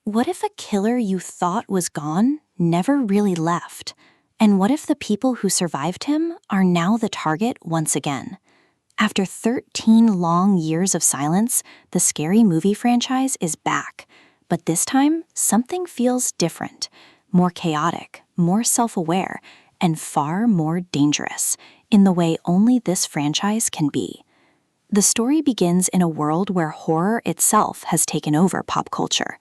What if a killer you thought was gone never really left? And what if the people who survived him are now the target once again? After 13 long years of silence, the Scary Movie franchise is back. But this time, something feels different, more chaotic, more self-aware, and far more dangerous, in the way only this franchise can be. The story begins in a world where horror itself has taken over pop culture.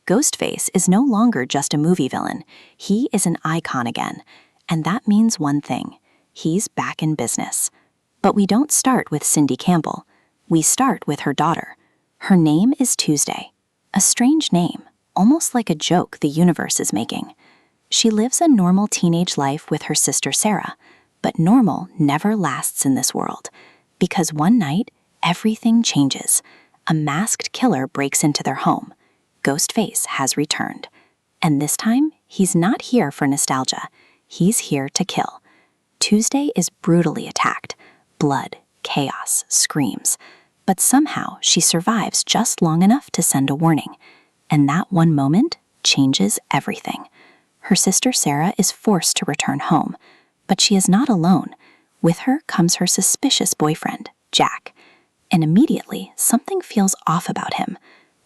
Ghostface is no longer just a movie villain. He is an icon again. And that means one thing. He's back in business. But we don't start with Cindy Campbell. We start with her daughter. Her name is Tuesday. A strange name, almost like a joke the universe is making. She lives a normal teenage life with her sister Sarah. But normal never lasts in this world. Because one night, everything changes. A masked killer breaks into their home. Ghostface has returned. And this time, he's not here for nostalgia. He's here to kill. Tuesday is brutally attacked. Blood, chaos, screams. But somehow, she survives just long enough to send a warning. And that one moment changes everything. Her sister Sarah is forced to return home. But she is not alone. With her comes her suspicious boyfriend, Jack. And immediately, something feels off about him.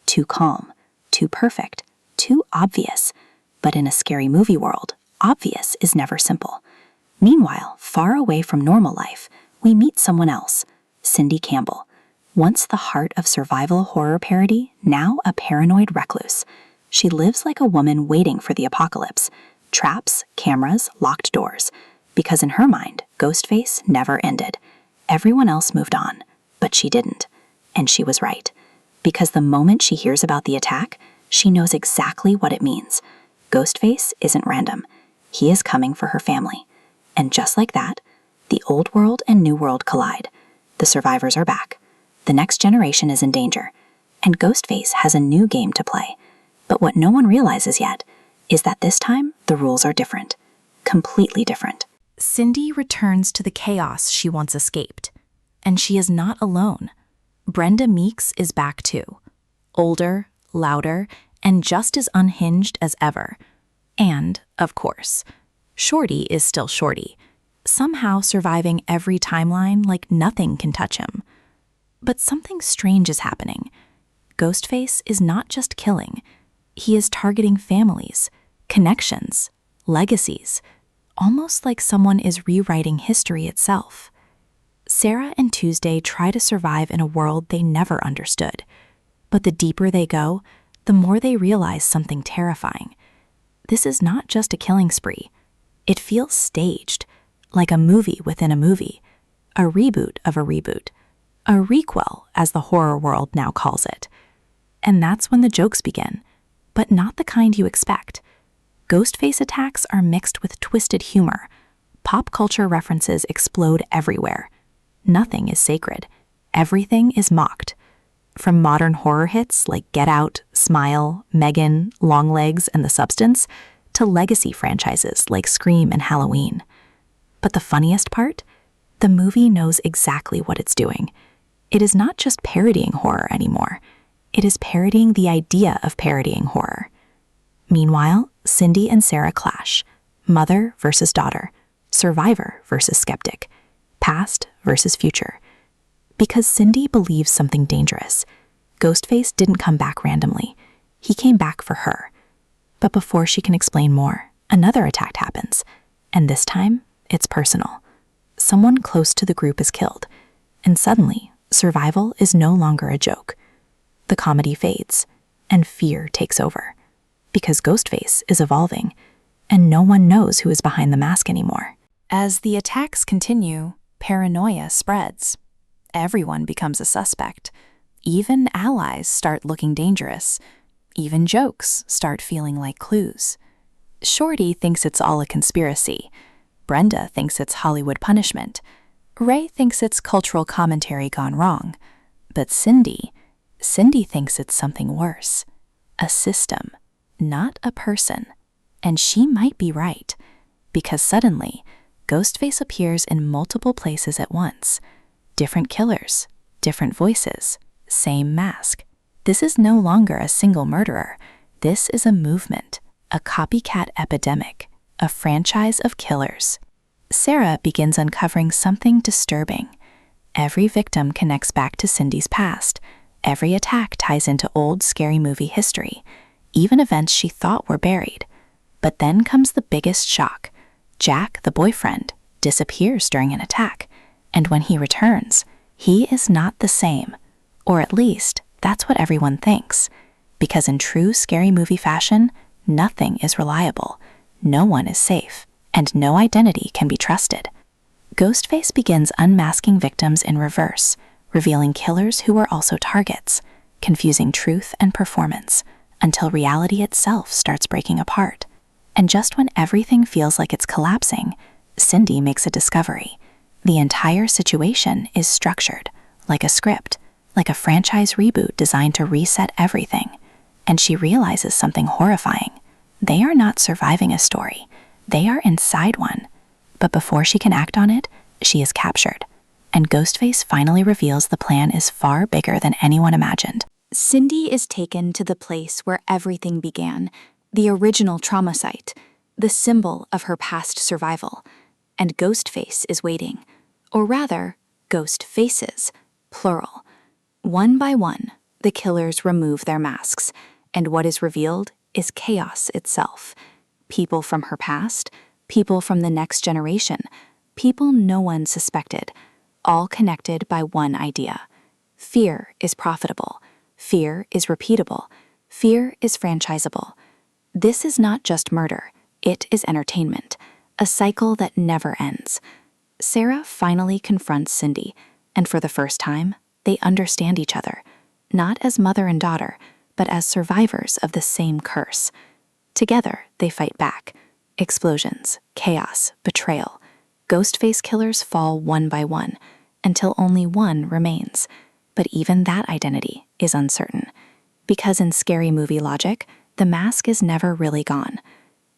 Too calm. Too perfect, too obvious. But in a scary movie world, obvious is never simple. Meanwhile, far away from normal life, we meet someone else, Cindy Campbell. Once the heart of survival horror parody, now a paranoid recluse. She lives like a woman waiting for the apocalypse. Traps, cameras, locked doors. Because in her mind, Ghostface never ended. Everyone else moved on, but she didn't. And she was right. Because the moment she hears about the attack, she knows exactly what it means. Ghostface isn't random. He is coming for her family. And just like that, the old world and new world collide. The survivors are back. The next generation is in danger. And Ghostface has a new game to play. But what no one realizes yet is that this time the rules are different. Completely different. Cindy returns to the chaos she once escaped. And she is not alone. Brenda Meeks is back too. Older, louder, and just as unhinged as ever. And, of course, Shorty is still Shorty, somehow surviving every timeline like nothing can touch him. But something strange is happening. Ghostface is not just killing. He is targeting families, connections, legacies, almost like someone is rewriting history itself. Sarah and Tuesday try to survive in a world they never understood. But the deeper they go, the more they realize something terrifying. This is not just a killing spree. It feels staged, like a movie within a movie, a reboot of a reboot, a requel, as the horror world now calls it. And that's when the jokes begin, but not the kind you expect. Ghostface attacks are mixed with twisted humor. Pop culture references explode everywhere. Nothing is sacred. Everything is mocked. From modern horror hits like Get Out, Smile, Megan, Longlegs, and The Substance, to legacy franchises like Scream and Halloween. But the funniest part? The movie knows exactly what it's doing. It is not just parodying horror anymore. It is parodying the idea of parodying horror. Meanwhile, Cindy and Sarah clash. Mother versus daughter. Survivor versus skeptic. Past versus future. Because Cindy believes something dangerous. Ghostface didn't come back randomly. He came back for her. But before she can explain more, another attack happens. And this time, it's personal. Someone close to the group is killed. And suddenly, survival is no longer a joke. The comedy fades, and fear takes over. Because Ghostface is evolving, and no one knows who is behind the mask anymore. As the attacks continue, paranoia spreads. Everyone becomes a suspect. Even allies start looking dangerous. Even jokes start feeling like clues. Shorty thinks it's all a conspiracy. Brenda thinks it's Hollywood punishment. Ray thinks it's cultural commentary gone wrong. But Cindy thinks it's something worse. A system, not a person. And she might be right. Because suddenly, Ghostface appears in multiple places at once. Different killers, different voices, same mask. This is no longer a single murderer. This is a movement, a copycat epidemic, a franchise of killers. Sarah begins uncovering something disturbing. Every victim connects back to Cindy's past. Every attack ties into old scary movie history, even events she thought were buried. But then comes the biggest shock. Jack, the boyfriend, disappears during an attack, and when he returns, he is not the same. Or at least, that's what everyone thinks. Because in true scary movie fashion, nothing is reliable, no one is safe, and no identity can be trusted. Ghostface begins unmasking victims in reverse, revealing killers who are also targets, confusing truth and performance, until reality itself starts breaking apart. And just when everything feels like it's collapsing, Cindy makes a discovery. The entire situation is structured, like a script, like a franchise reboot designed to reset everything. And she realizes something horrifying. They are not surviving a story. They are inside one. But before she can act on it, she is captured. And Ghostface finally reveals the plan is far bigger than anyone imagined. Cindy is taken to the place where everything began, the original trauma site, the symbol of her past survival. And Ghostface is waiting. Or rather, ghost faces, plural. One by one, the killers remove their masks, and what is revealed is chaos itself. People from her past, people from the next generation, people no one suspected, all connected by one idea. Fear is profitable. Fear is repeatable. Fear is franchisable. This is not just murder, it is entertainment, a cycle that never ends. Sarah finally confronts Cindy, and for the first time, they understand each other, not as mother and daughter, but as survivors of the same curse. Together, they fight back. Explosions, chaos, betrayal. Ghostface killers fall one by one, until only one remains. But even that identity is uncertain, because in scary movie logic, the mask is never really gone.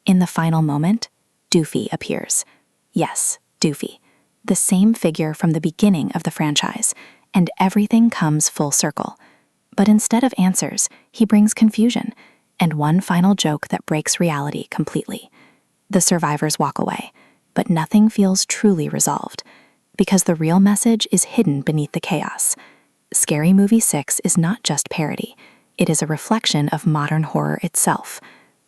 In the final moment, Doofy appears. Yes, Doofy, the same figure from the beginning of the franchise, and everything comes full circle. But instead of answers, he brings confusion, and one final joke that breaks reality completely. The survivors walk away, but nothing feels truly resolved, because the real message is hidden beneath the chaos. Scary Movie 6 is not just parody, it is a reflection of modern horror itself.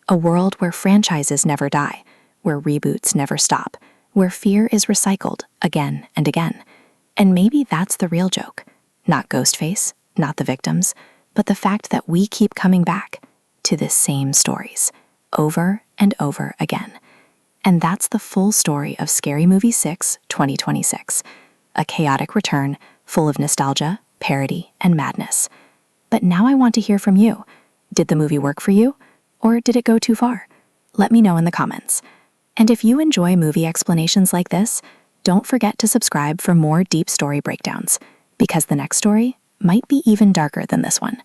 A world where franchises never die, where reboots never stop, where fear is recycled again and again. And maybe that's the real joke. Not Ghostface, not the victims, but the fact that we keep coming back to the same stories, over and over again. And that's the full story of Scary Movie 6, 2026. A chaotic return, full of nostalgia, parody, and madness. But now I want to hear from you. Did the movie work for you? Or did it go too far? Let me know in the comments. And if you enjoy movie explanations like this, don't forget to subscribe for more deep story breakdowns, because the next story might be even darker than this one.